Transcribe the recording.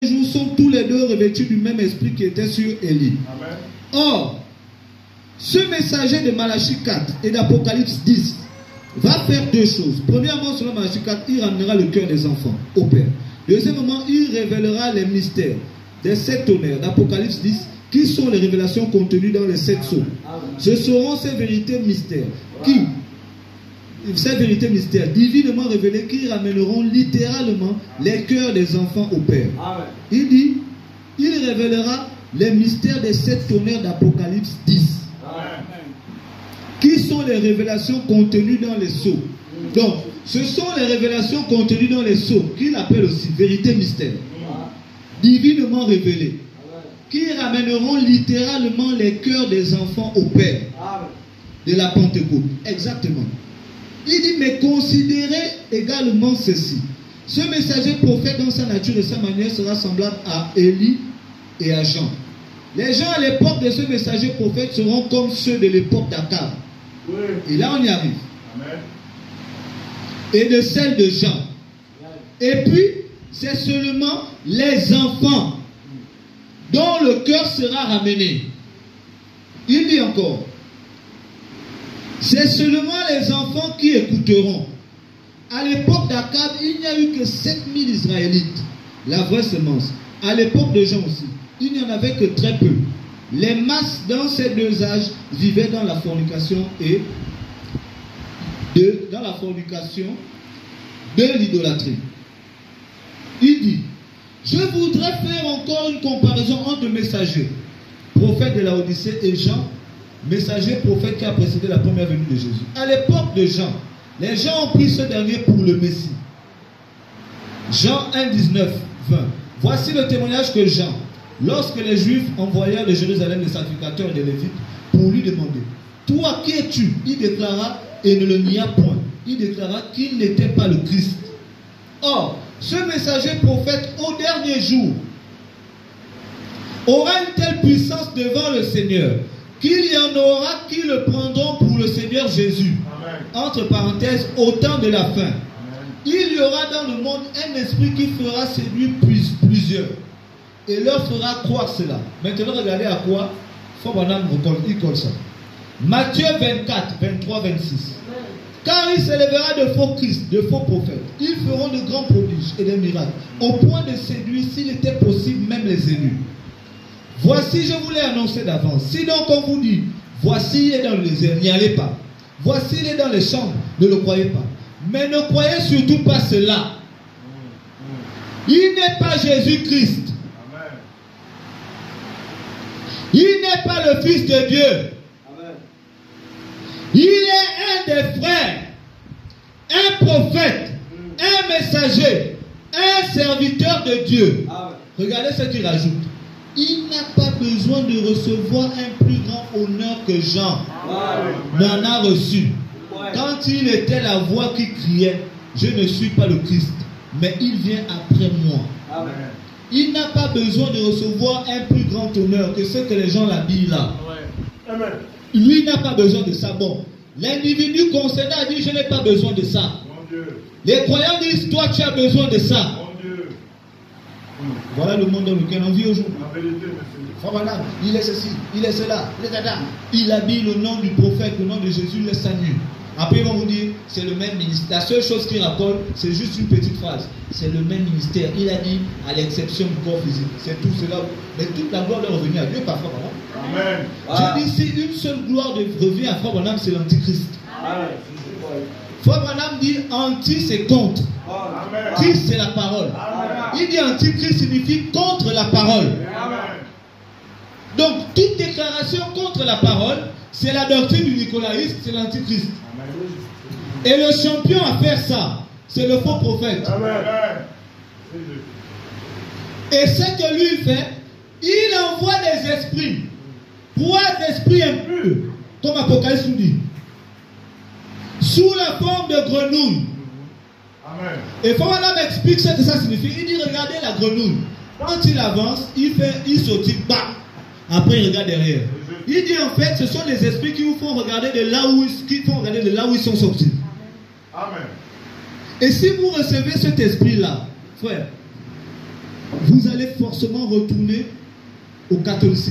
jours sont tous les deux revêtus du même esprit qui était sur Élie. Amen. Or, ce messager de Malachie 4 et d'Apocalypse 10 va faire deux choses. Premièrement, selon Malachie 4, il ramènera le cœur des enfants au Père. Deuxièmement, il révélera les mystères des 7 tonnerres d'Apocalypse 10, qui sont les révélations contenues dans les 7 sceaux. Ce seront ces vérités mystères divinement révélées, qui ramèneront littéralement les cœurs des enfants au Père. Il dit, il révélera les mystères des 7 tonnerres d'Apocalypse 10. Qui sont les révélations contenues dans les sceaux. Donc, ce sont les révélations contenues dans les sceaux, qu'il appelle aussi vérité mystère, divinement révélées, qui ramèneront littéralement les cœurs des enfants au Père de la Pentecôte. Exactement. Il dit, mais considérez également ceci. Ce messager prophète dans sa nature et sa manière sera semblable à Élie et à Jean. Les gens à l'époque de ce messager prophète seront comme ceux de l'époque d'Akab. Et là on y arrive. Amen. Et de celle de Jean. Et puis, c'est seulement les enfants dont le cœur sera ramené. Il dit encore, c'est seulement les enfants qui écouteront. À l'époque d'Akab, il n'y a eu que 7000 Israélites, la vraie semence. À l'époque de Jean aussi, il n'y en avait que très peu. Les masses dans ces deux âges vivaient dans la fornication et de l'idolâtrie. Il dit, je voudrais faire encore une comparaison entre le messager, prophète de la Odyssée, et Jean, messager prophète qui a précédé la première venue de Jésus. À l'époque de Jean, les gens ont pris ce dernier pour le Messie. Jean 1, 19, 20. Voici le témoignage que Jean, lorsque les Juifs envoyèrent de Jérusalem les sacrificateurs et les Lévites pour lui demander, toi qui es-tu? Il déclara, et ne le nia point, il déclara qu'il n'était pas le Christ. Or, ce messager prophète au dernier jour aura une telle puissance devant le Seigneur qu'il y en aura qui le prendront pour le Seigneur Jésus. Amen. Entre parenthèses, au temps de la fin. Amen. Il y aura dans le monde un esprit qui fera séduire plusieurs et leur fera croire cela. Maintenant, regardez à quoi il colle ça. Matthieu 24, 23, 26. Car il s'élèvera de faux Christ, de faux prophètes. Ils feront de grands prodiges et des miracles, au point de séduire, s'il était possible, même les élus. Voici, je vous l'ai annoncé d'avance. Si donc on vous dit, voici il est dans le désert, n'y allez pas. Voici il est dans les chambres, ne le croyez pas. Mais ne croyez surtout pas cela. Il n'est pas Jésus-Christ. Il n'est pas le Fils de Dieu. Amen. Il est un des frères, un prophète, un messager, un serviteur de Dieu. Amen. Regardez ce qu'il rajoute. Il n'a pas besoin de recevoir un plus grand honneur que Jean n'en a reçu. Quand il était la voix qui criait, je ne suis pas le Christ, mais il vient après moi. Amen. Il n'a pas besoin de recevoir un plus grand honneur que ce que les gens l'habillent là. Amen. Lui n'a pas besoin de ça. Bon, l'individu concerné a dit, je n'ai pas besoin de ça. Les croyants disent, toi tu as besoin de ça. Voilà le monde dans lequel on vit aujourd'hui. Il est ceci, il est cela, il habille le nom du prophète, le nom de Jésus, il laisse sa nu. Après ils vont vous dire, c'est le même ministère. La seule chose qu'il raconte, c'est juste une petite phrase. C'est le même ministère. Il a dit, à l'exception du corps physique. C'est tout cela. Mais toute la gloire doit revenir à Dieu par Frère Branham. Amen. Je dis, si une seule gloire revient à Frère Branham, c'est l'antichrist. Frère Branham dit, anti c'est contre. Amen. Christ c'est la parole. Amen. Il dit antichrist signifie contre la parole. Amen. Donc toute déclaration contre la parole, c'est la doctrine du nicolaïsme, c'est l'antichrist. Et le champion à faire ça, c'est le faux prophète. Amen. Et ce que lui fait, il envoie des esprits, 3 esprits impurs, comme Apocalypse nous dit, sous la forme de grenouilles. Amen. Et Fabana m'explique ce que ça signifie. Il dit, regardez la grenouille. Quand il avance, il sautille, bam. Après il regarde derrière. Il dit en fait, ce sont les esprits qui vous font regarder de là où ils sont sortis. Amen. Et si vous recevez cet esprit-là, frère, vous allez forcément retourner au catholicisme.